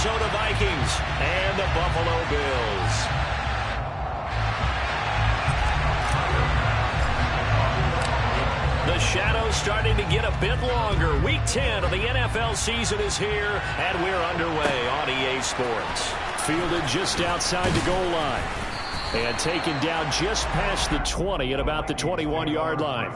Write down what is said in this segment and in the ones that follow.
Minnesota Vikings and the Buffalo Bills. The shadow's starting to get a bit longer. Week 10 of the NFL season is here, and we're underway on EA Sports. Fielded just outside the goal line. And taken down just past the 20 at about the 21-yard line.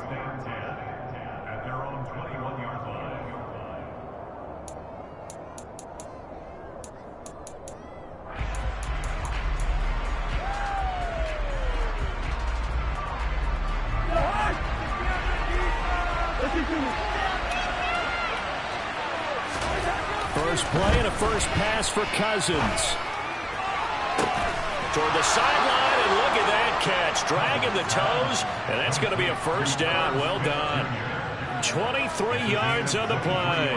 First play and a first pass for Cousins. Toward the sideline, and look at that catch. Dragging the toes, and that's going to be a first down. Well done. 23 yards on the play.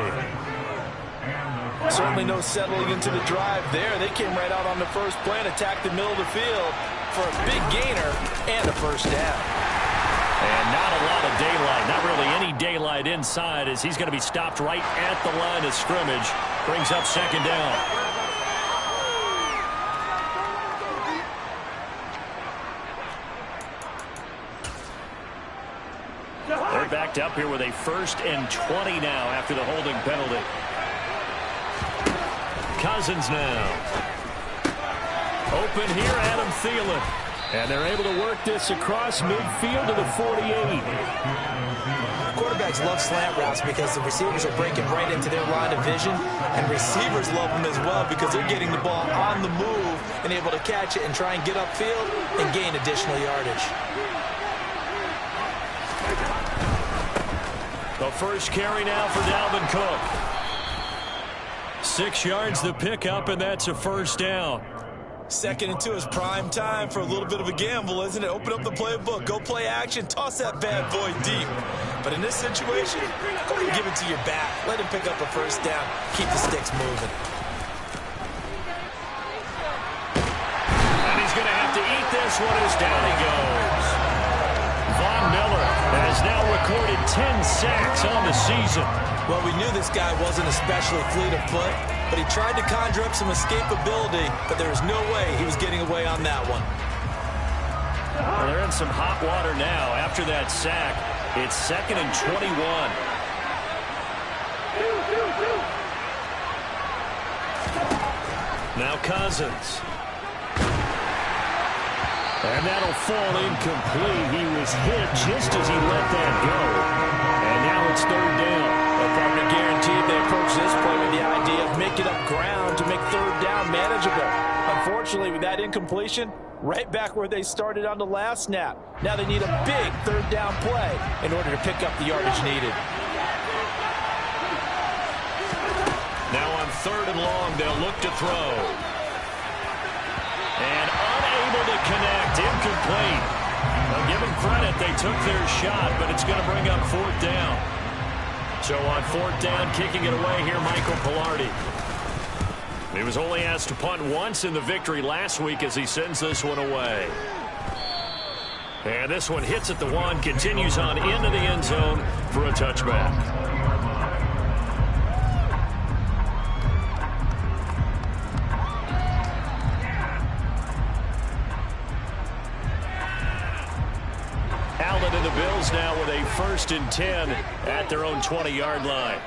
Certainly no settling into the drive there. They came right out on the first play and attacked the middle of the field for a big gainer and a first down. And not a lot of daylight, not really any daylight inside, as he's going to be stopped right at the line of scrimmage. Brings up second down. They're backed up here with a 1st and 20 now after the holding penalty. Cousins now. Open here, Adam Thielen. And they're able to work this across midfield to the 48. Quarterbacks love slant routes because the receivers are breaking right into their line of vision, and receivers love them as well because they're getting the ball on the move and able to catch it and try and get upfield and gain additional yardage. The first carry now for Dalvin Cook. 6 yards the pickup, and that's a first down. 2nd and 2 is prime time for a little bit of a gamble, isn't it? Open up the playbook, go play action, toss that bad boy deep. But in this situation, go ahead and give it to your back. Let him pick up a first down. Keep the sticks moving. And he's going to have to eat this one as down he goes. Von Miller has now recorded 10 sacks on the season. Well, we knew this guy wasn't especially fleet of foot, but he tried to conjure up some escapability, but there was no way he was getting away on that one. Well, they're in some hot water now after that sack. It's 2nd and 21. Now Cousins. And that'll fall incomplete. He was hit just as he let that go. And now it's 3rd down. Well, partner guaranteed they approach this play with the idea of making up ground to make 3rd down manageable. Unfortunately, with that incompletion, right back where they started on the last snap. Now they need a big 3rd down play in order to pick up the yardage needed. Now on 3rd and long, they'll look to throw. And unable to connect, incomplete. I'll give them credit, they took their shot, but it's going to bring up 4th down. So on 4th down, kicking it away here, Michael Pilardi. He was only asked to punt once in the victory last week as he sends this one away. And this one hits at the 1, continues on into the end zone for a touchback. Allen and the Bills now with a 1st and 10 at their own 20-yard line.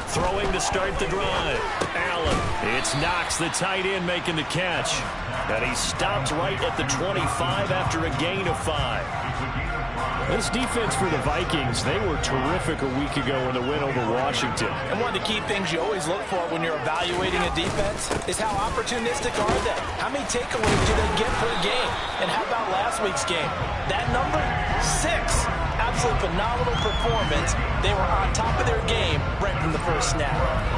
Throwing to start the drive. Allen. It's Knox, the tight end, making the catch. And he stopped right at the 25 after a gain of 5. This defense for the Vikings, they were terrific a week ago in the win over Washington. And one of the key things you always look for when you're evaluating a defense is how opportunistic are they? How many takeaways do they get per game? And how about last week's game? That number? 6. Absolutely phenomenal performance. They were on top of their game right from the first snap.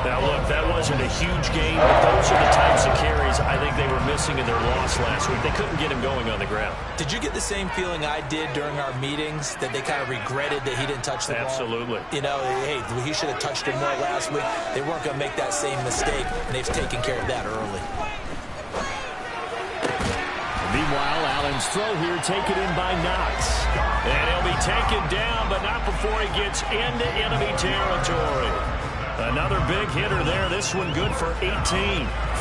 Now, look, that wasn't a huge game, but those are the types of carries I think they were missing in their loss last week. They couldn't get him going on the ground. Did you get the same feeling I did during our meetings, that they kind of regretted that he didn't touch the ball? Absolutely. You know, hey, he should have touched it more last week. They weren't going to make that same mistake, and they've taken care of that early. Meanwhile, Allen's throw here taken in by Knox. And he'll be taken down, but not before he gets into enemy territory. Another big hitter there. This one good for 18.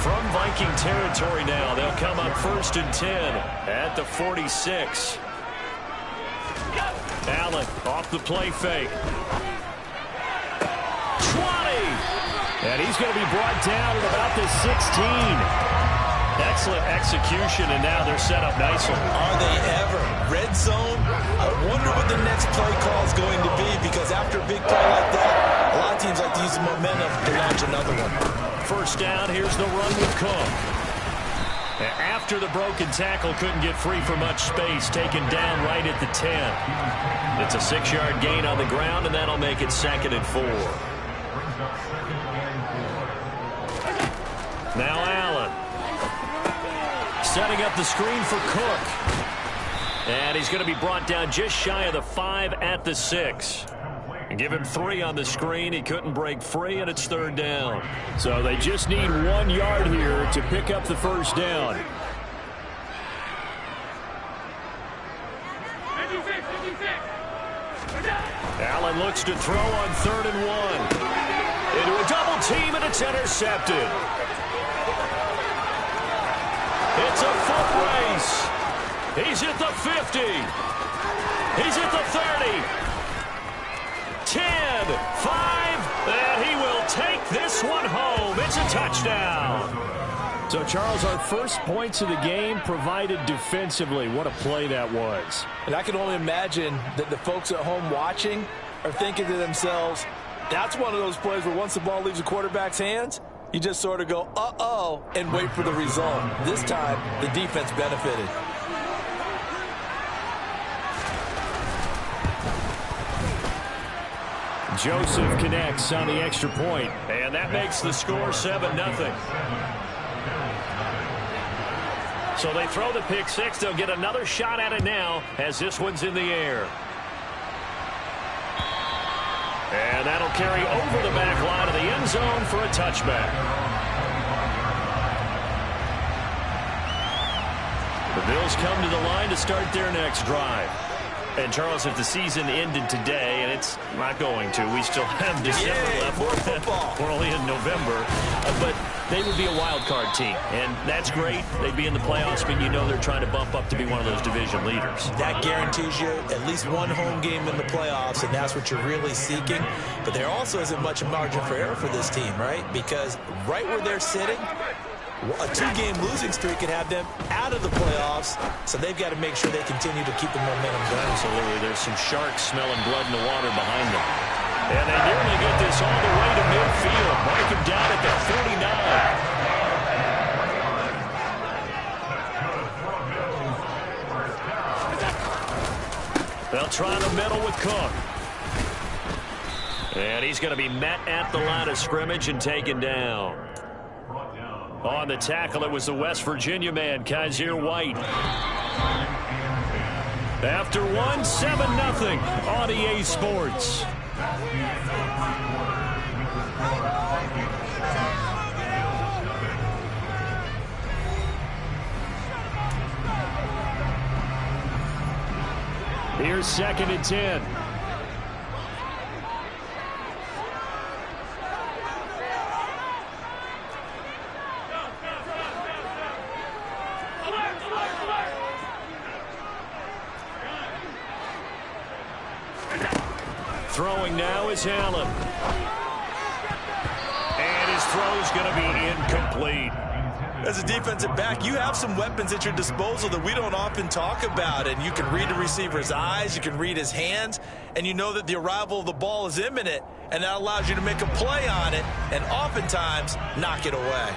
From Viking territory now, they'll come up 1st and 10 at the 46. Allen off the play fake. 20! And he's going to be brought down at about the 16. Excellent execution, and now they're set up nicely. Are they ever? Red zone? I wonder what the next play call is going to be, because after a big play like that, a lot of teams like to use the momentum to launch another one. First down, here's the run with Cook. After the broken tackle, couldn't get free for much space, taken down right at the 10. It's a 6-yard gain on the ground, and that'll make it 2nd and 4. Now Allen. Setting up the screen for Cook. And he's going to be brought down just shy of the 5 at the 6. Give him 3 on the screen. He couldn't break free, and it's 3rd down. So they just need 1 yard here to pick up the first down. Allen looks to throw on 3rd and 1. Into a double team, and it's intercepted. It's a foot race. He's at the 50. He's at the 30. 10, 5, and he will take this one home. It's a touchdown. So, Charles, our first points of the game provided defensively. What a play that was. And I can only imagine that the folks at home watching are thinking to themselves, that's one of those plays where once the ball leaves the quarterback's hands, you just sort of go, uh-oh, and wait for the result. This time, the defense benefited. Joseph connects on the extra point, and that makes the score 7-0. So they throw the pick six. They'll get another shot at it now as this one's in the air. And that'll carry over the back line of the end zone for a touchback. The Bills come to the line to start their next drive. And, Charles, if the season ended today, and it's not going to, we still have December left. More football. We're only in November. But they would be a wild card team, and that's great. They'd be in the playoffs, but you know they're trying to bump up to be one of those division leaders. That guarantees you at least one home game in the playoffs, and that's what you're really seeking. But there also isn't much margin for error for this team, right? Because right where they're sitting, a 2-game losing streak could have them out of the playoffs, so they've got to make sure they continue to keep the momentum going. Absolutely. There's some sharks smelling blood in the water behind them. And they nearly get this all the way to midfield. Mark him down at the 49. They'll try the middle with Cook. And he's going to be met at the line of scrimmage and taken down. On the tackle, it was the West Virginia man, Kaiser White. After 7-0 on EA Sports. Here's 2nd and 10. Throwing now is Allen. And his throw's going to be incomplete. As a defensive back, you have some weapons at your disposal that we don't often talk about. And you can read the receiver's eyes, you can read his hands, and you know that the arrival of the ball is imminent. And that allows you to make a play on it and oftentimes knock it away.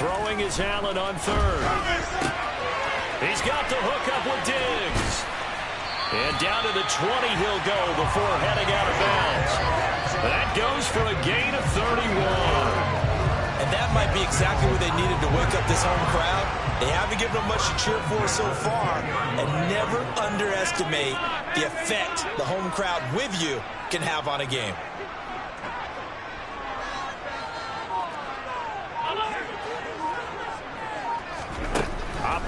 Throwing is Allen on 3rd. He's got the hook up with Diggs. And down to the 20 he'll go before heading out of bounds. That goes for a gain of 31. And that might be exactly what they needed to wake up this home crowd. They haven't given them much to cheer for so far. And never underestimate the effect the home crowd with you can have on a game.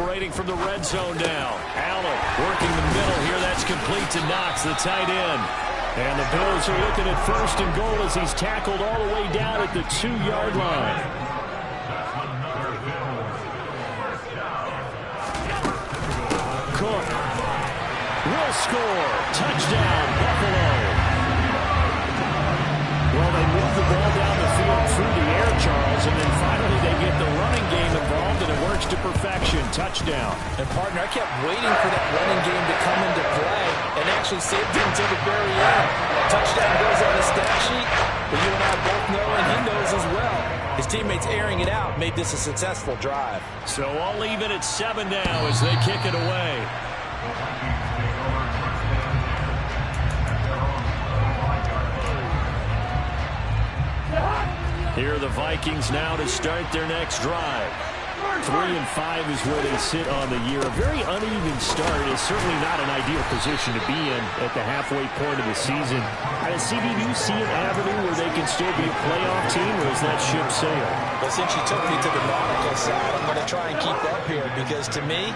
operating from the red zone now. Allen working the middle here. That's complete to Knox, the tight end. And the Bills are looking at 1st and goal as he's tackled all the way down at the 2-yard line. Cook will score. Touchdown, Buffalo. Well, they move the ball down the field through the air, Charles, and then finally they get the running game involved, and it works to perfection. Touchdown. And, partner, I kept waiting for that running game to come into play and actually saved it until the very end. Touchdown goes on the stat sheet, but you and I both know, and he knows as well, his teammates airing it out made this a successful drive. So all even at 7 now as they kick it away. Here are the Vikings now to start their next drive. 3-5 is where they sit on the year. A very uneven start is certainly not an ideal position to be in at the halfway point of the season. CD, do you see an avenue where they can still be a playoff team, or is that ship sailed? But since you took me to the nautical side, I'm going to try and keep up here because, to me,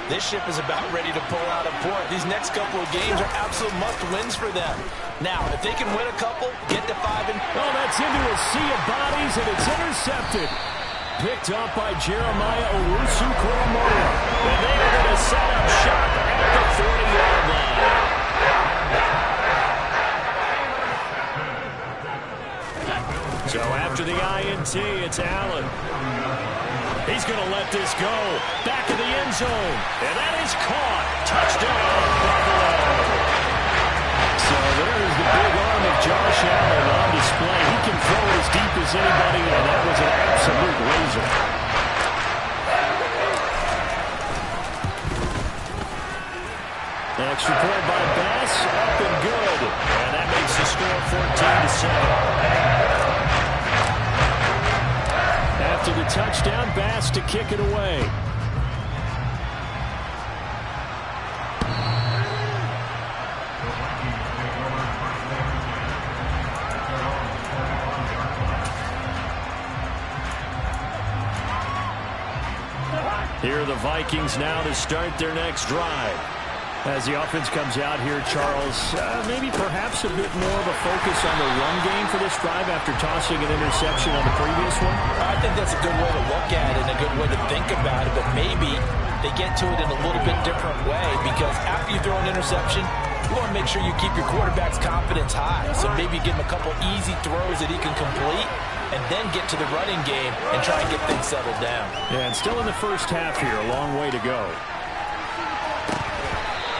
this ship is about ready to pull out of port. These next couple of games are absolute must-wins for them. Now, if they can win a couple, get to 5 and... Oh, that's into a sea of bodies, and it's intercepted. Picked up by Jeremiah Owusu-Koramoah. And they are going to set up shop at the 40-yard line. So after the INT, it's Allen. He's going to let this go. Back in the end zone. And that is caught. Touchdown, Buffalo. So there's the big arm of Josh Allen on display. He can throw as deep as anybody, and that was an absolute laser. Extra point by Bass, up and good. And that makes the score 14-7. After the touchdown, Bass to kick it away. Here are the Vikings now to start their next drive. As the offense comes out here, Charles, maybe perhaps a bit more of a focus on the run game for this drive after tossing an interception on the previous one? I think that's a good way to look at it and a good way to think about it, but maybe they get to it in a little bit different way because after you throw an interception, you want to make sure you keep your quarterback's confidence high. So maybe give him a couple easy throws that he can complete and then get to the running game and try and get things settled down. Yeah, and still in the first half here, a long way to go.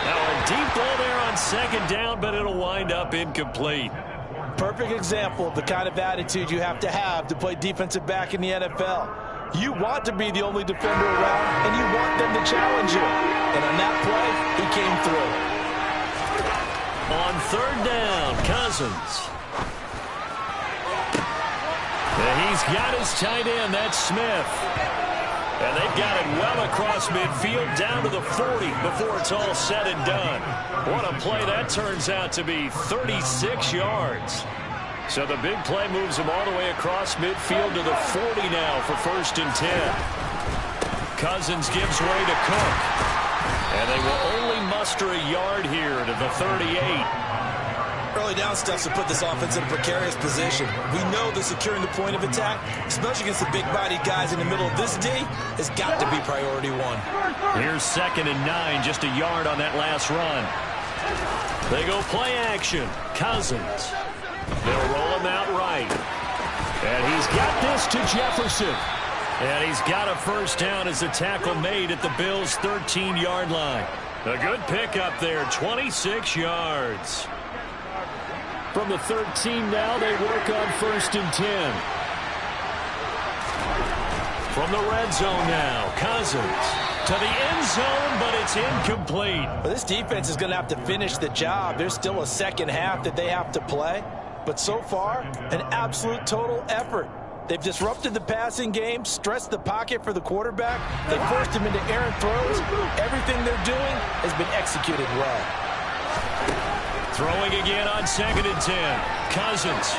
Now a deep ball there on 2nd down, but it'll wind up incomplete. Perfect example of the kind of attitude you have to play defensive back in the NFL. You want to be the only defender around, and you want them to challenge you. And on that play, he came through. On 3rd down, Cousins. And he's got his tight end, that's Smith. And they've got it well across midfield down to the 40 before it's all said and done. What a play that turns out to be, 36 yards. So the big play moves them all the way across midfield to the 40 now for 1st and 10. Cousins gives way to Cook. And they will only muster a yard here to the 38. Early down stuff to put this offense in a precarious position. We know that securing the point of attack, especially against the big-bodied guys in the middle of this D, has got to be priority 1. Here's 2nd and 9, just a yard on that last run. They go play action. Cousins. They'll roll him out right. And he's got this to Jefferson. And he's got a 1st down as the tackle made at the Bills' 13-yard line. A good pickup there, 26 yards. From the 13 now, they work on 1st and 10. From the red zone now, Cousins to the end zone, but it's incomplete. Well, this defense is going to have to finish the job. There's still a 2nd half that they have to play. But so far, an absolute total effort. They've disrupted the passing game, stressed the pocket for the quarterback. They forced him into errant throws. Everything they're doing has been executed well. Throwing again on 2nd and 10. Cousins.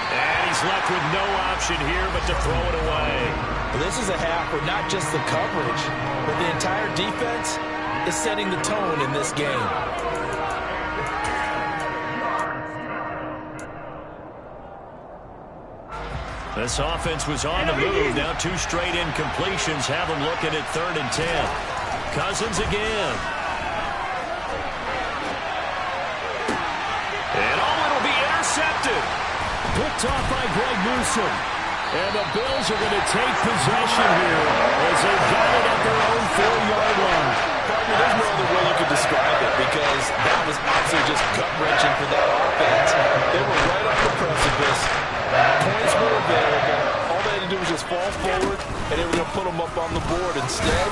And he's left with no option here but to throw it away. Well, this is a half where not just the coverage, but the entire defense is setting the tone in this game. This offense was on the move. Now 2 straight incompletions have them looking at 3rd and 10. Cousins again. And it'll be intercepted. Picked off by Greg Newsome. And the Bills are going to take possession here as they got it at their own 4-yard line. There's no other way you could describe it because that was absolutely just gut-wrenching for that offense. They were right on the precipice. Points were available. All they had to do was just fall forward, and they were going to put them up on the board. Instead,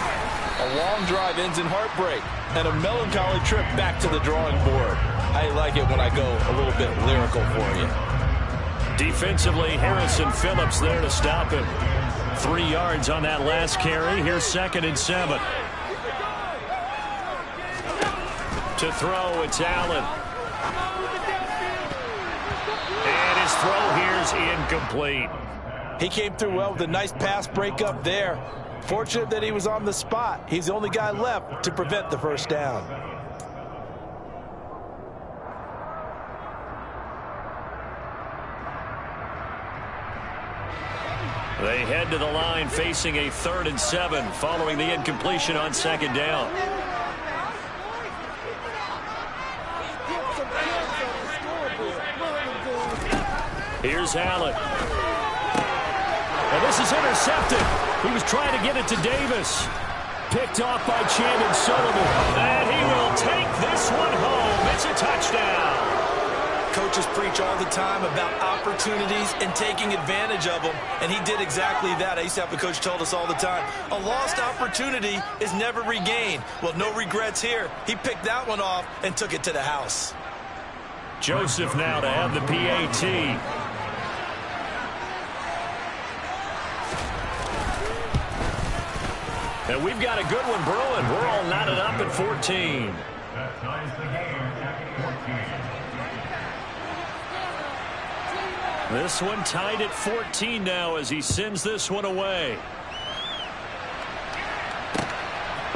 a long drive ends in heartbreak and a melancholy trip back to the drawing board. I like it when I go a little bit lyrical for you. Defensively, Harrison Phillips there to stop him. 3 yards on that last carry. Here's 2nd and 7. To throw, it's Allen. And his throw here's incomplete. He came through well with a nice pass breakup there. Fortunate that he was on the spot. He's the only guy left to prevent the first down. They head to the line facing a 3rd and 7 following the incompletion on 2nd down. Here's Allen. And this is intercepted. He was trying to get it to Davis. Picked off by Chandon Sullivan. And he will take this one home. It's a touchdown. Coaches preach all the time about opportunities and taking advantage of them, and he did exactly that. I used to have a coach tell us all the time, a lost opportunity is never regained. Well, no regrets here. He picked that one off and took it to the house. Joseph now to have the PAT. And we've got a good one brewing. We're all knotted up at 14. This one tied at 14 now as he sends this one away.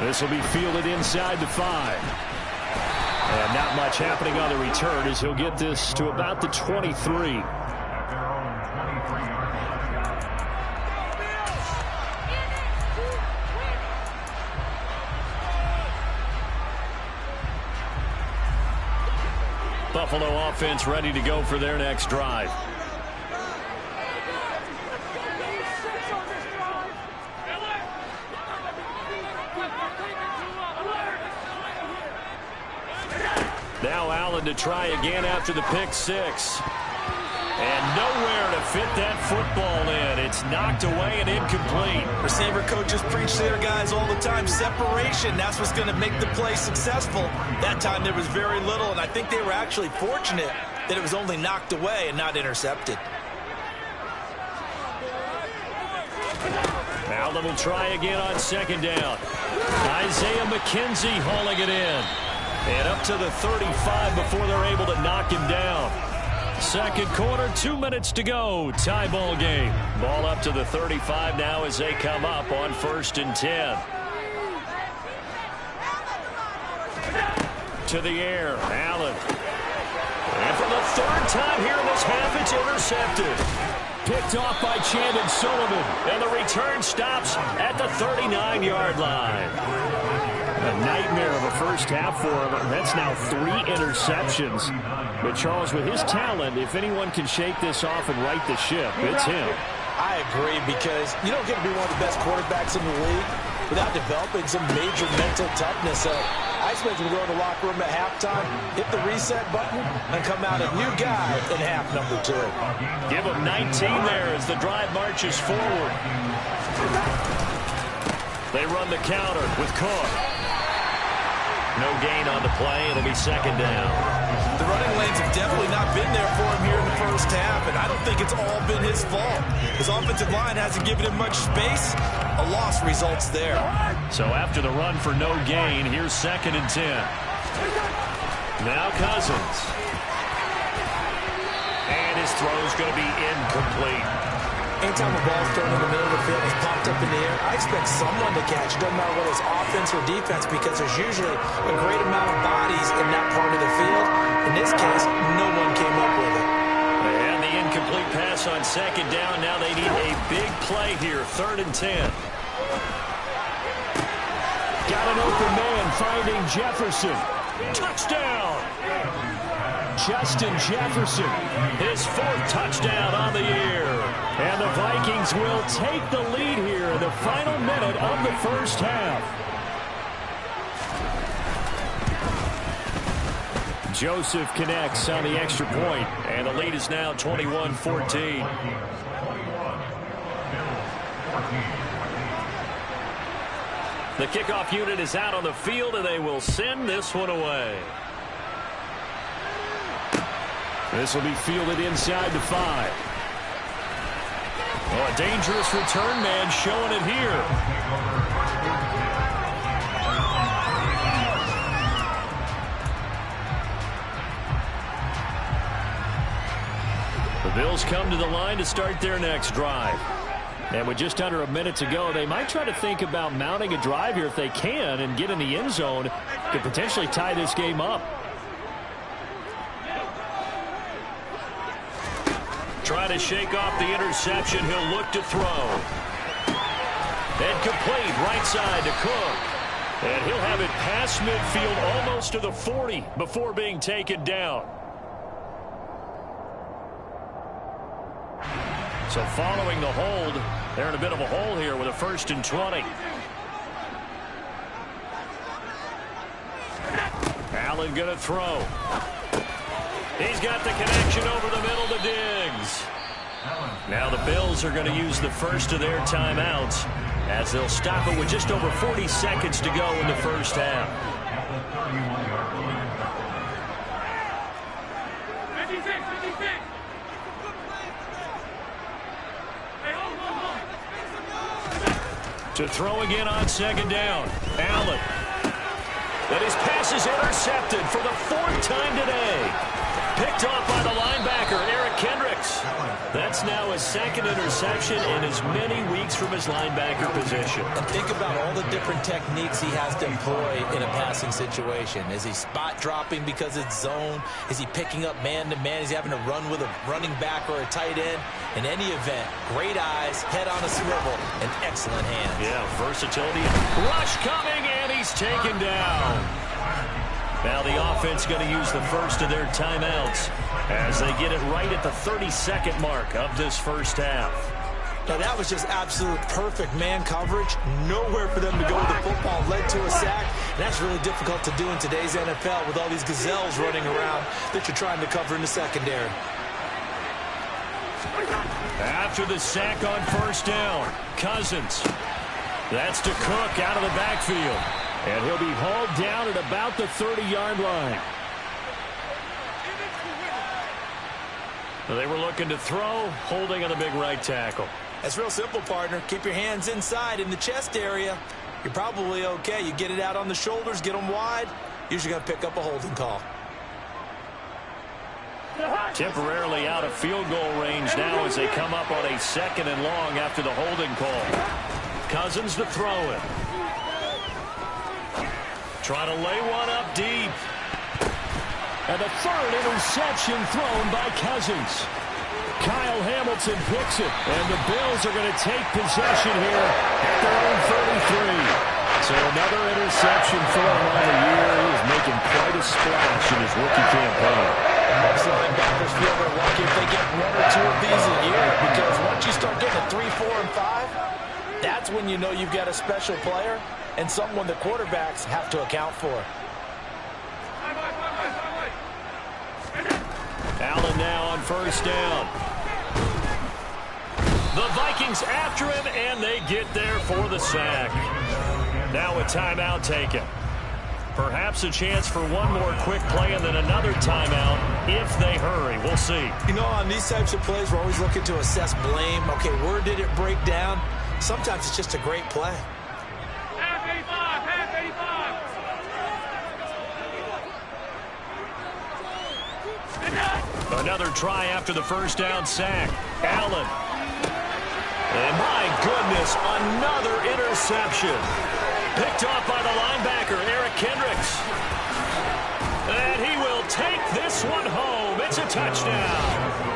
This will be fielded inside the 5. And not much happening on the return as he'll get this to about the 23. Buffalo offense ready to go for their next drive. Now Allen to try again after the pick 6. And nowhere to fit that football in. It's knocked away and incomplete. Receiver coaches preach to their guys all the time. Separation, that's what's going to make the play successful. That time there was very little, and I think they were actually fortunate that it was only knocked away and not intercepted. Allen will try again on 2nd down. Isaiah McKenzie hauling it in. And up to the 35 before they're able to knock him down. 2nd quarter, 2 minutes to go. Tie ball game. Ball up to the 35 now as they come up on 1st and 10. To the air, Allen. And for the 3rd time here in this half, it's intercepted. Picked off by Chandon Sullivan. And the return stops at the 39-yard line. A nightmare of a first half for him. That's now 3 interceptions. But Charles, with his talent, if anyone can shake this off and right the ship, it's him. I agree, because you don't get to be one of the best quarterbacks in the league without developing some major mental toughness. I expect him to go in the locker room at halftime, hit the reset button, and come out a new guy in half number 2. Give him 19 there as the drive marches forward. They run the counter with Cook. No gain on the play. It'll be 2nd down. The running lanes have definitely not been there for him here in the first half, and I don't think it's all been his fault. His offensive line hasn't given him much space. A loss results there. So after the run for no gain, here's 2nd and 10. Now Cousins. And his throw's going to be incomplete. Anytime a ball's thrown in the middle of the field, it's popped up in the air, I expect someone to catch. It doesn't matter whether it's offense or defense, because there's usually a great amount of bodies in that part of the field. In this case, no one came up with it. And the incomplete pass on second down. Now they need a big play here, 3rd and 10. Got an open man finding Jefferson. Touchdown! Justin Jefferson. His 4th touchdown on the year. And the Vikings will take the lead here in the final minute of the first half. Joseph connects on the extra point, and the lead is now 21-14. The kickoff unit is out on the field, and they will send this one away. This will be fielded inside the 5. Oh, a dangerous return man showing it here. The Bills come to the line to start their next drive. And with just under a minute to go, they might try to think about mounting a drive here if they can and get in the end zone. Could potentially tie this game up. Try to shake off the interception. He'll look to throw. And complete right side to Cook. And he'll have it past midfield almost to the 40 before being taken down. So following the hold, they're in a bit of a hole here with a 1st and 20. Allen going to throw. He's got the connection over the middle to Diggs. Now the Bills are going to use the first of their timeouts as they'll stop it with just over 40 seconds to go in the first half. To throw again on second down. Allen. And his pass is intercepted for the 4th time today. Picked off by the linebacker, Eric Kendricks. That's now his 2nd interception in as many weeks from his linebacker position. And think about all the different techniques he has to employ in a passing situation. Is he spot dropping because it's zone? Is he picking up man-to-man? Is he having to run with a running back or a tight end? In any event, great eyes, head on a swivel, and excellent hands. Yeah, versatility. Rush coming, and he's taken down. Now the offense going to use the first of their timeouts as they get it right at the 32nd mark of this first half. Now that was just absolute perfect man coverage. Nowhere for them to go with the football. Led to a sack. And that's really difficult to do in today's NFL with all these gazelles running around that you're trying to cover in the secondary. After the sack on 1st down, Cousins. That's to Cook out of the backfield. And he'll be hauled down at about the 30-yard line. They were looking to throw, holding on the big right tackle. That's real simple, partner. Keep your hands inside in the chest area. You're probably okay. You get it out on the shoulders, get them wide. Usually going to pick up a holding call. Temporarily out of field goal range now as they come up on a 2nd and long after the holding call. Cousins to throw it. Trying to lay one up deep. And the 3rd interception thrown by Cousins. Kyle Hamilton picks it. And the Bills are going to take possession here at their own 33. So another interception for him on the year. He is making quite a splash in his rookie campaign. Most linebackers feel they're lucky if they get 1 or 2 of these a year, because once you start getting a 3, 4, and 5, that's when you know you've got a special player and someone the quarterbacks have to account for. Allen now on 1st down. The Vikings after him, and they get there for the sack. Now a timeout taken. Perhaps a chance for one more quick play and then another timeout if they hurry. We'll see. You know, on these types of plays, we're always looking to assess blame. Okay, where did it break down? Sometimes it's just a great play. Another try after the first down sack. Allen. And my goodness, another interception. Picked off by the linebacker, Eric Kendricks. And he will take this one home. It's a touchdown.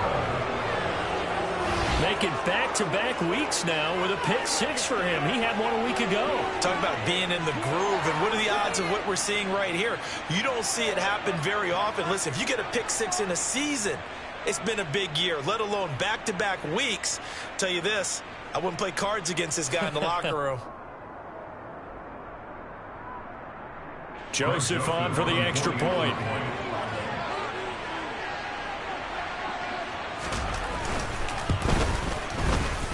Making back-to-back weeks now with a pick six for him. He had one a week ago. Talk about being in the groove, and what are the odds of what we're seeing right here? You don't see it happen very often. Listen, if you get a pick six in a season, it's been a big year, let alone back-to-back weeks. Tell you this, I wouldn't play cards against this guy in the locker room. Joseph on for the extra point.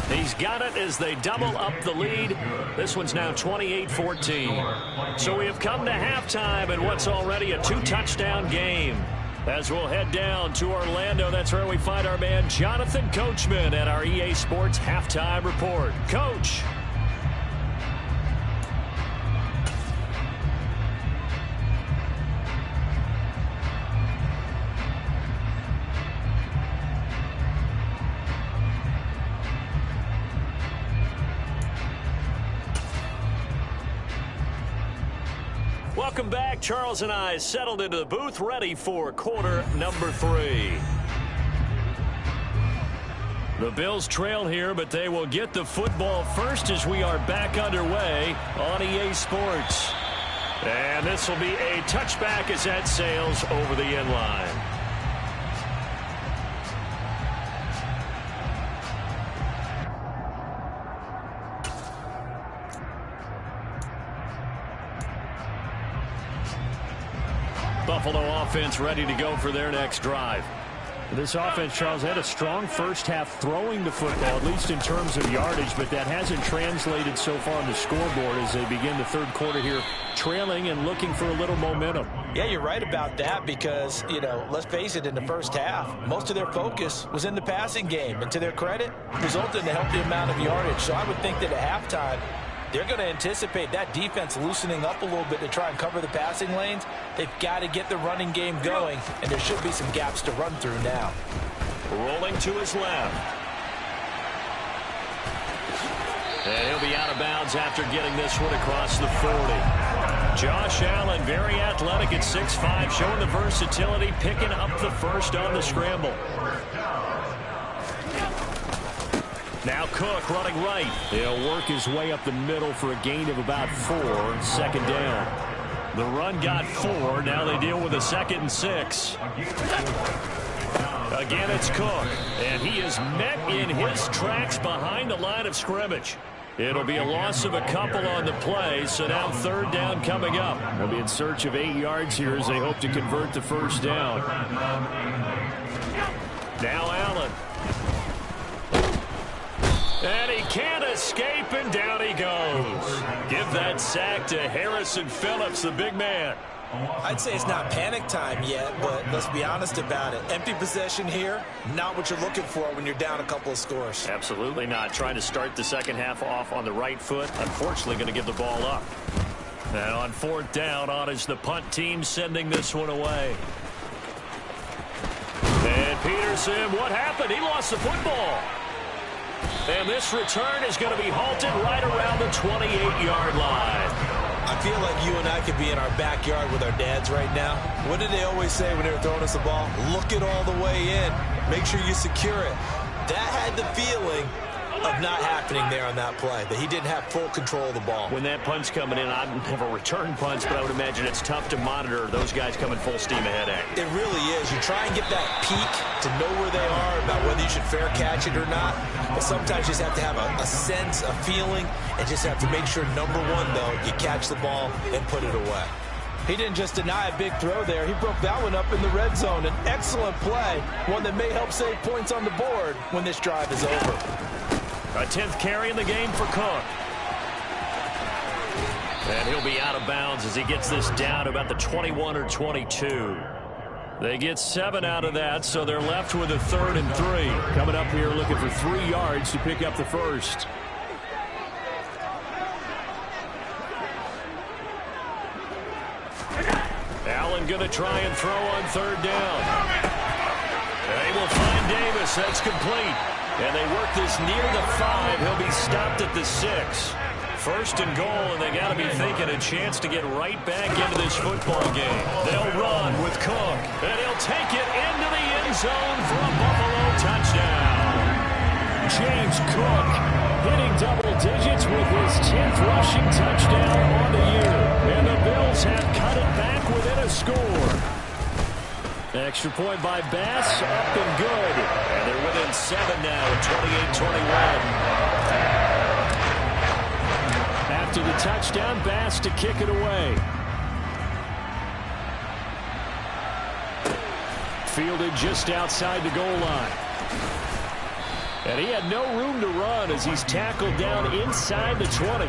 He's got it as they double up the lead. This one's now 28-14. So we have come to halftime in what's already a two-touchdown game. As we'll head down to Orlando, that's where we find our man Jonathan Coachman at our EA Sports Halftime Report. Coach. Welcome back. Charles and I settled into the booth, ready for quarter number 3. The Bills trail here, but they will get the football first as we are back underway on EA Sports. And this will be a touchback as that sails over the end line. Buffalo offense ready to go for their next drive. This offense, Charles, had a strong first half throwing the football, at least in terms of yardage, but that hasn't translated so far on the scoreboard as they begin the third quarter here, trailing and looking for a little momentum. Yeah, you're right about that because, let's face it, in the first half, most of their focus was in the passing game. And to their credit, resulted in a healthy amount of yardage. So I would think that at halftime, they're going to anticipate that defense loosening up a little bit to try and cover the passing lanes. They've got to get the running game going, and there should be some gaps to run through now. Rolling to his left. And he'll be out of bounds after getting this one across the 40. Josh Allen, very athletic at 6'5", showing the versatility, picking up the first on the scramble. Now Cook running right. He'll work his way up the middle for a gain of about 4. Second down. The run got 4. Now they deal with a 2nd and 6. Again, it's Cook. And he is met in his tracks behind the line of scrimmage. It'll be a loss of a couple on the play, so now third down coming up. They'll be in search of 8 yards here as they hope to convert the first down. Now Allen. And he can't escape, and down he goes. Give that sack to Harrison Phillips, the big man. I'd say it's not panic time yet, but let's be honest about it. Empty possession here, not what you're looking for when you're down a couple of scores. Absolutely not. Trying to start the second half off on the right foot. Unfortunately, going to give the ball up. And on fourth down, on is the punt team sending this one away. And Peterson, what happened? He lost the football. And this return is going to be halted right around the 28-yard line. I feel like you and I could be in our backyard with our dads right now. What did they always say when they were throwing us the ball? Look it all the way in. Make sure you secure it. That had the feeling of not happening there on that play, that he didn't have full control of the ball. When that punch coming in, I don't have a return punch, but I would imagine it's tough to monitor those guys coming full steam ahead at. It really is. You try and get that peek to know where they are, about whether you should fair catch it or not. But sometimes you just have to have a sense, a feeling, and just have to make sure, number one, though, you catch the ball and put it away. He didn't just deny a big throw there. He broke that one up in the red zone. An excellent play, one that may help save points on the board when this drive is over. A 10th carry in the game for Cook. And he'll be out of bounds as he gets this down to about the 21 or 22. They get 7 out of that, so they're left with a 3rd and 3. Coming up here looking for 3 yards to pick up the first. Allen going to try and throw on 3rd down. They will find Davis. That's complete. And they work this near the 5. He'll be stopped at the 6. First and goal, and they got to be thinking a chance to get right back into this football game. They'll run with Cook, and he'll take it into the end zone for a Buffalo touchdown. James Cook hitting double digits with his 10th rushing touchdown on the year. And the Bills have cut it back within a score. Extra point by Bass, up and good. And they're within 7 now at 28-21. After the touchdown, Bass to kick it away. Fielded just outside the goal line. And he had no room to run as he's tackled down inside the 20.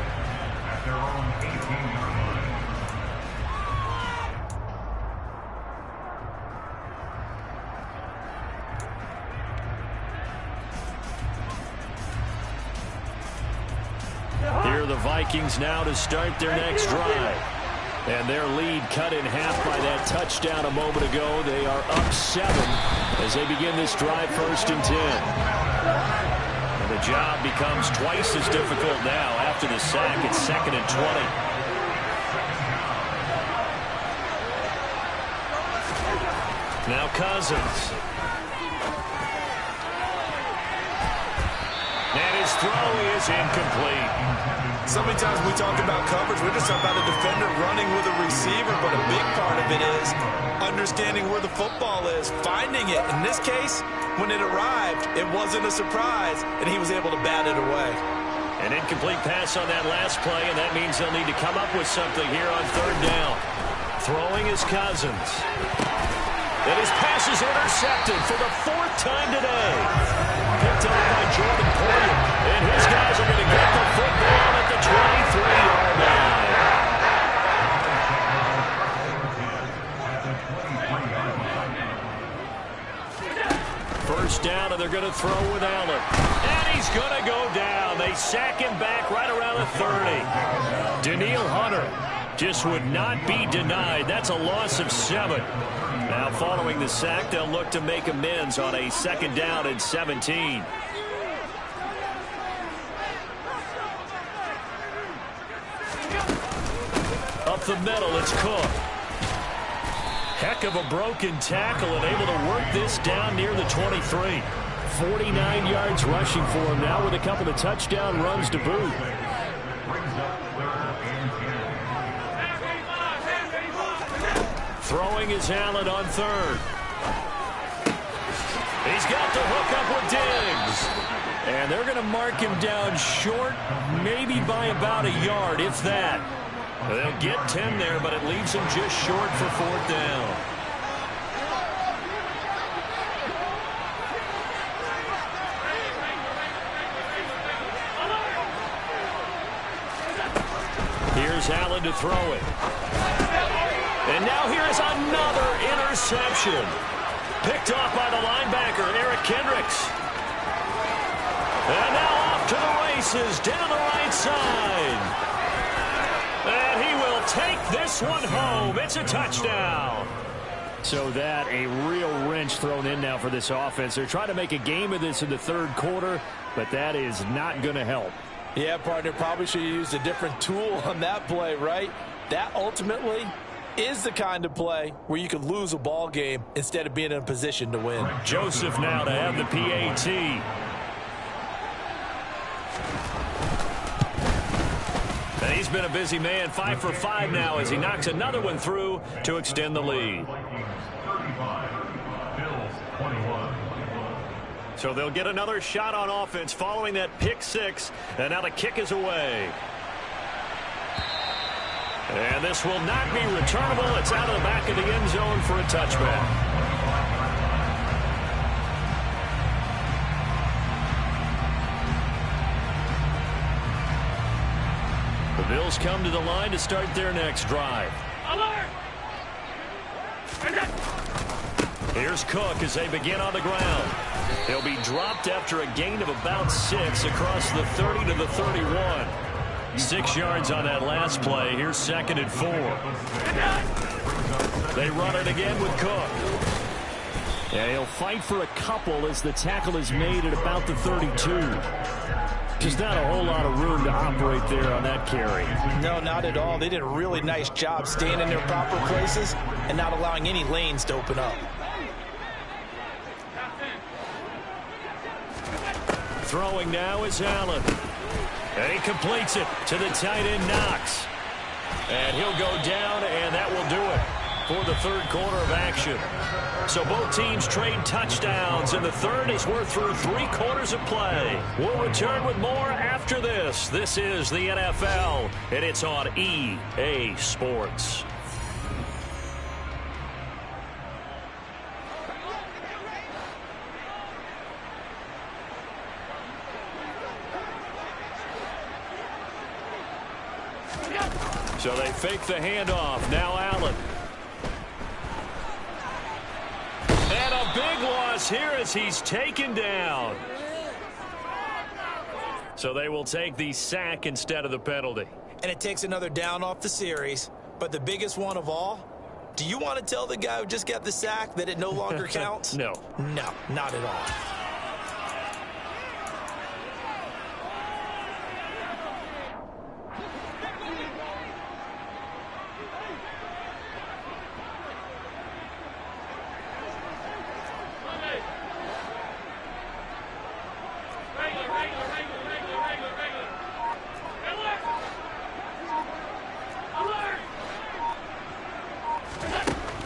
Here are the Vikings now to start their next drive. And their lead cut in half by that touchdown a moment ago. They are up 7 as they begin this drive, 1st and 10. And the job becomes twice as difficult now after the sack. It's 2nd and 20. Now Cousins. And his throw is incomplete. So many times we talk about coverage, we're just talking about a defender running with a receiver, but a big part of it is understanding where the football is, finding it. In this case, when it arrived, it wasn't a surprise, and he was able to bat it away. An incomplete pass on that last play, and that means they'll need to come up with something here on 3rd down. Throwing is Cousins. And his pass is intercepted for the 4th time today. Picked up by Jordan Poyer. And his guys are going to get the football at the 23-yard line. First down, and they're going to throw with Allen. And he's going to go down. They sack him back right around the 30. Danielle Hunter just would not be denied. That's a loss of 7. Now following the sack, they'll look to make amends on a 2nd down and 17. Up the middle, it's Cook. Heck of a broken tackle and able to work this down near the 23. 49 yards rushing for him now with a couple of touchdown runs to boot. Throwing is Allen on 3rd. He's got the hook up with Diggs. And they're going to mark him down short, maybe by about a yard, if that. They'll get 10 there, but it leaves him just short for 4th down. Here's Allen to throw it. And now here's another interception. Picked off by the linebacker, Eric Kendricks. And now off to the races, down the right side. And he will take this one home. It's a touchdown. So that a real wrench thrown in now for this offense. They're trying to make a game of this in the 3rd quarter, but that is not going to help. Yeah, partner, probably should have used a different tool on that play, right? That ultimately is the kind of play where you could lose a ball game instead of being in a position to win. Joseph now to have the PAT. And he's been a busy man, 5 for 5 now as he knocks another one through to extend the lead. So they'll get another shot on offense following that pick 6, and now the kick is away. And this will not be returnable. It's out of the back of the end zone for a touchback. The Bills come to the line to start their next drive. Here's Cook as they begin on the ground. He'll be dropped after a gain of about 6 across the 30 to the 31. 6 yards on that last play. Here's 2nd and 4. They run it again with Cook. Yeah, he'll fight for a couple as the tackle is made at about the 32. Just not a whole lot of room to operate there on that carry. No, not at all. They did a really nice job staying in their proper places and not allowing any lanes to open up. Throwing now is Allen. And he completes it to the tight end, Knox. And he'll go down, and that will do it for the third quarter of action. So both teams trade touchdowns, and the third as we're through 3 quarters of play. We'll return with more after this. This is the NFL, and it's on EA Sports. So they fake the handoff. Now Allen. And a big loss here as he's taken down. So they will take the sack instead of the penalty. And it takes another down off the series. But the biggest one of all, do you want to tell the guy who just got the sack that it no longer counts? No. No, not at all.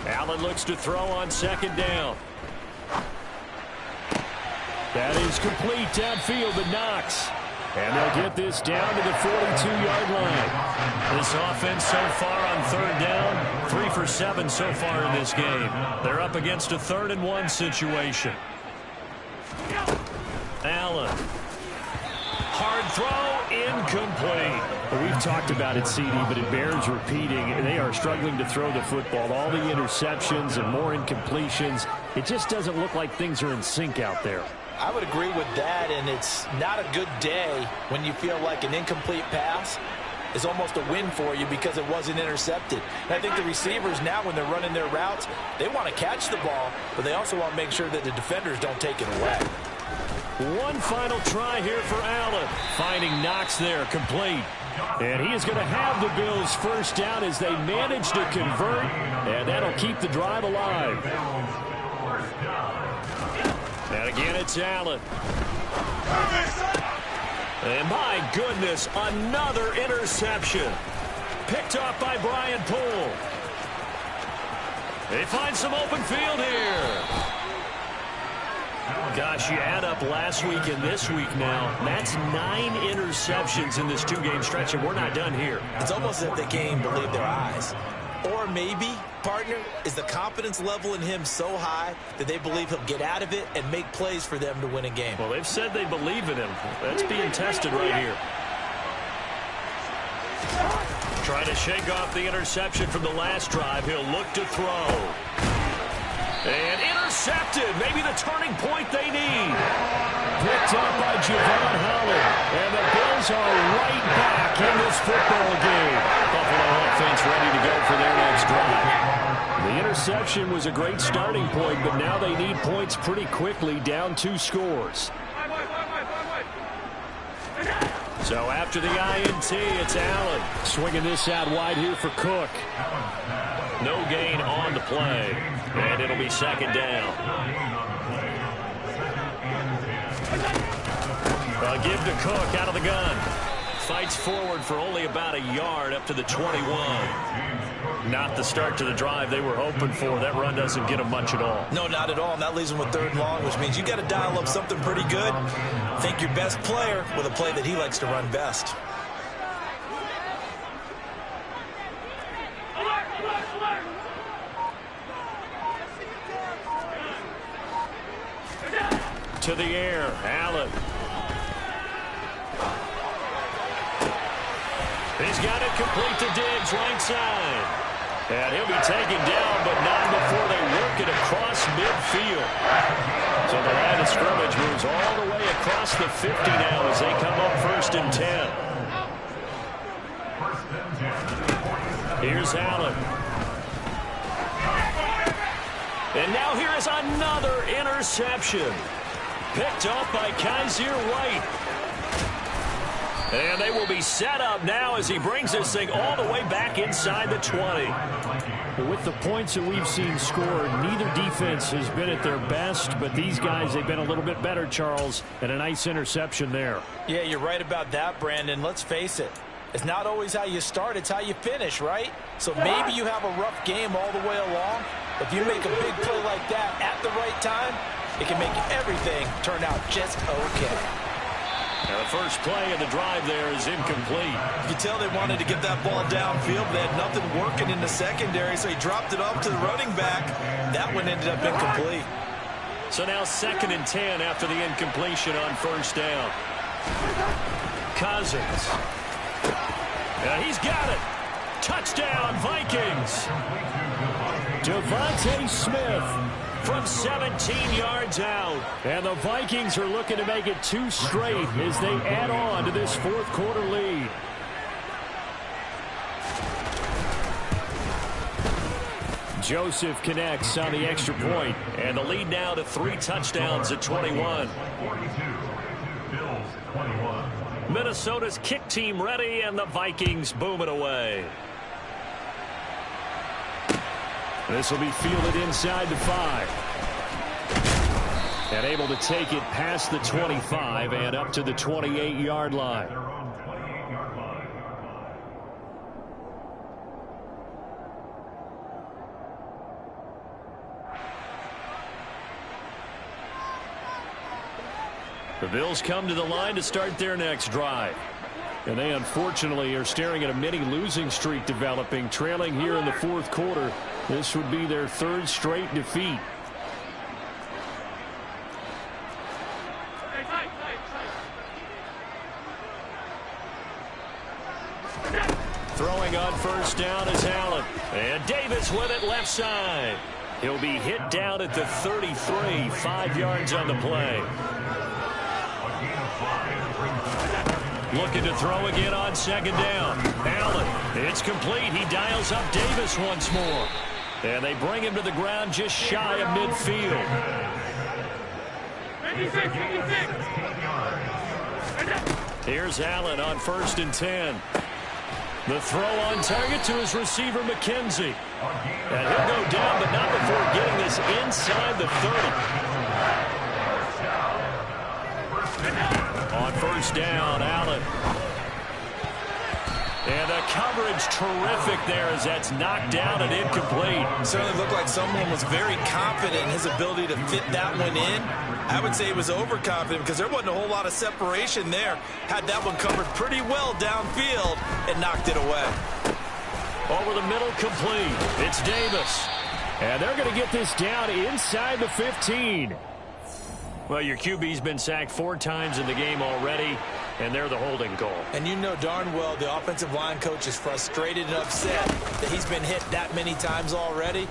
Allen looks to throw on second down. That is complete downfield to Knox. And they'll get this down to the 42-yard line. This offense so far on third down, 3 for 7 so far in this game. They're up against a 3rd and 1 situation. Allen. Hard throw, incomplete. Well, we've talked about it, CD, but it bears repeating. They are struggling to throw the football. All the interceptions and more incompletions. It just doesn't look like things are in sync out there. I would agree with that, and it's not a good day when you feel like an incomplete pass is almost a win for you because it wasn't intercepted. And I think the receivers now, when they're running their routes, they want to catch the ball, but they also want to make sure that the defenders don't take it away. One final try here for Allen. Finding Knox there, complete. And he is going to have the Bills first down as they manage to convert, and that'll keep the drive alive. And again, it's Allen. And my goodness, another interception. Picked off by Brian Poole. They find some open field here. Gosh, you add up last week and this week now. That's 9 interceptions in this 2-game stretch, and we're not done here. It's almost as if they can't even believe their eyes. Or maybe, partner, is the confidence level in him so high that they believe he'll get out of it and make plays for them to win a game. Well, they've said they believe in him. That's being tested right here. Trying to shake off the interception from the last drive. He'll look to throw. And intercepted. Maybe the turning point they need. Picked up by Javon Holland. And the Bills are right back in this football game. Buffalo offense ready to go for their next drive. The interception was a great starting point, but now they need points pretty quickly, down 2 scores. So after the INT, it's Allen. Swinging this out wide here for Cook. No gain on the play. And it'll be second down. A give to Cook out of the gun. Fights forward for only about a yard up to the 21. Not the start to the drive they were hoping for. That run doesn't get them much at all. No, not at all. And that leaves them with 3rd and long, which means you got to dial up something pretty good. Think your best player with a play that he likes to run best. To the air, Allen. He's got it complete to Diggs, right side. And he'll be taken down, but not before they work it across midfield. So the line of scrimmage moves all the way across the 50 now as they come up 1st and 10. Here's Allen. And now here has another interception. Picked off by Kaiser White. And they will be set up now as he brings this thing all the way back inside the 20. With the points that we've seen scored, neither defense has been at their best, but these guys, they've been a little bit better, Charles, and a nice interception there. Yeah, you're right about that, Brandon. Let's face it. It's not always how you start, it's how you finish, right? So maybe you have a rough game all the way along. If you make a big play like that at the right time, it can make everything turn out just okay. Now the first play of the drive there is incomplete. You can tell they wanted to get that ball downfield. They had nothing working in the secondary, so he dropped it off to the running back. That one ended up incomplete. So now 2nd and 10 after the incompletion on first down. Cousins. He's got it. Touchdown, Vikings. Devontae Smith from 17 yards out. And the Vikings are looking to make it 2 straight as they add on to this 4th quarter lead. Joseph connects on the extra point. And the lead now to 3 touchdowns at 21. Minnesota's kick team ready, and the Vikings boom it away. This will be fielded inside the 5. And able to take it past the 25 and up to the 28-yard line. The Bills come to the line to start their next drive. And they unfortunately are staring at a mini losing streak developing, trailing here in the 4th quarter. This would be their 3rd straight defeat. Throwing on first down is Allen. And Davis with it left side. He'll be hit down at the 33, 5 yards on the play. Looking to throw again on 2nd down. Allen, it's complete. He dials up Davis once more. And they bring him to the ground just shy of midfield. 86. Here's Allen on 1st and 10. The throw on target to his receiver, McKenzie. And he'll go down, but not before getting this inside the 30. On first down, Allen. And the coverage terrific there as that's knocked down and incomplete. Certainly looked like someone was very confident in his ability to fit that one in. I would say he was overconfident because there wasn't a whole lot of separation there. Had that one covered pretty well downfield and knocked it away. Over the middle, complete. It's Davis. And they're going to get this down inside the 15. Well, your QB's been sacked 4 times in the game already, and they're the holding call. And you know darn well the offensive line coach is frustrated and upset that he's been hit that many times already.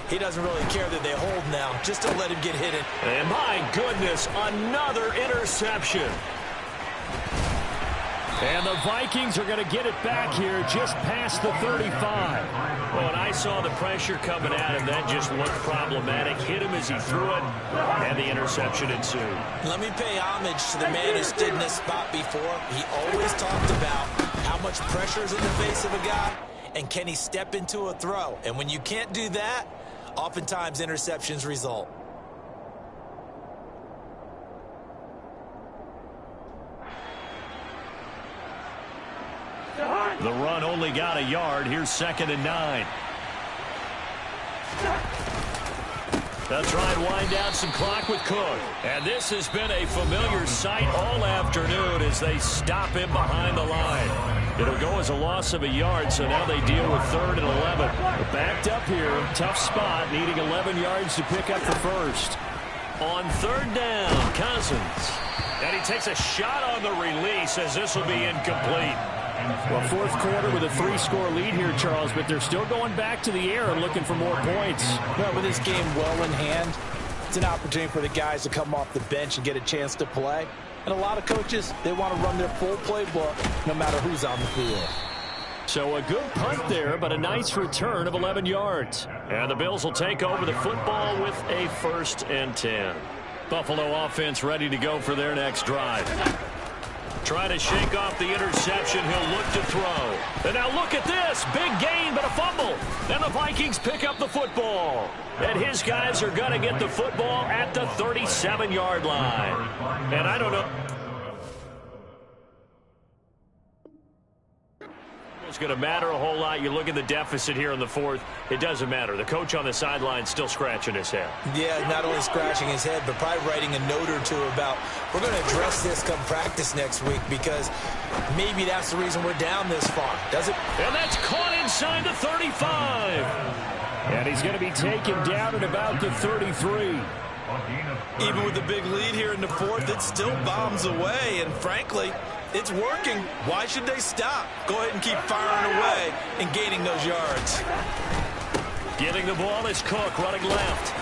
He doesn't really care that they hold now. Just don't let him get hit. And my goodness, another interception. And the Vikings are going to get it back here just past the 35. Well, when I saw the pressure coming at him, that just looked problematic. Hit him as he threw it, and the interception ensued. Let me pay homage to the man who stood in this spot before. He always talked about how much pressure is in the face of a guy, and can he step into a throw. And when you can't do that, oftentimes interceptions result. The run only got a yard. Here's 2nd and 9. They'll try and wind down some clock with Cook. And this has been a familiar sight all afternoon as they stop him behind the line. It'll go as a loss of a yard, so now they deal with 3rd and 11. They're backed up here. Tough spot, needing 11 yards to pick up the first. On 3rd down, Cousins. And he takes a shot on the release as this will be incomplete. Well, 4th quarter with a 3-score lead here, Charles, but they're still going back to the air and looking for more points. Well, with this game well in hand, it's an opportunity for the guys to come off the bench and get a chance to play. And a lot of coaches, they want to run their full playbook no matter who's on the field. So a good punt there, but a nice return of 11 yards. And the Bills will take over the football with a 1st and 10. Buffalo offense ready to go for their next drive. Trying to shake off the interception. He'll look to throw. And now look at this. Big gain, but a fumble. And the Vikings pick up the football. And his guys are going to get the football at the 37-yard line. And I don't know. It's going to matter a whole lot. You look at the deficit here in the 4th. It doesn't matter. The coach on the sideline still scratching his head. Yeah, not only scratching his head, but probably writing a note or two about we're going to address this come practice next week because maybe that's the reason we're down this far. Does it? And that's caught inside the 35. And he's going to be taken down at about the 33. Even with the big lead here in the 4th, it still bombs away. And frankly, it's working. Why should they stop? Go ahead and keep firing away and gaining those yards. Getting the ball is Cook running left.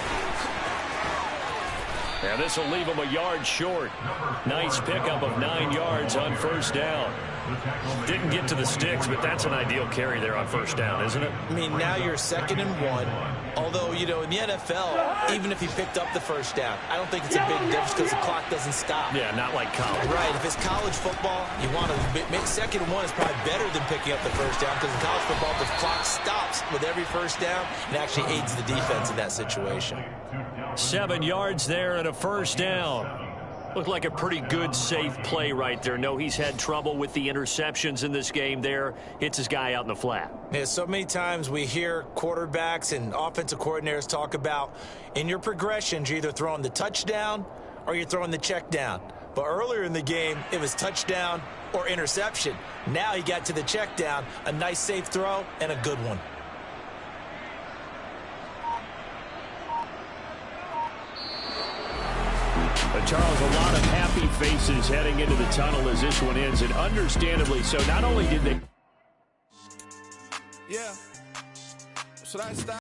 And this will leave him a yard short. Nice pickup of 9 yards on 1st down. Didn't get to the sticks, but that's an ideal carry there on 1st down, isn't it? I mean, now you're 2nd and 1. Although, you know, in the NFL, even if he picked up the 1st down, I don't think it's a big difference because the clock doesn't stop. Yeah, not like college. Right. If it's college football, you want to 2nd and 1 is probably better than picking up the 1st down because in college football, the clock stops with every 1st down and actually aids the defense in that situation. 7 yards there and a 1st down. Looked like a pretty good, safe play right there. No, he's had trouble with the interceptions in this game there. Hits his guy out in the flat. Yeah, so many times we hear quarterbacks and offensive coordinators talk about in your progressions, you're either throwing the touchdown or you're throwing the check down. But earlier in the game, it was touchdown or interception. Now he got to the check down, a nice safe throw, and a good one. Charles, a lot of happy faces heading into the tunnel as this one ends, and understandably so. Not only did they... Yeah. Should I stop?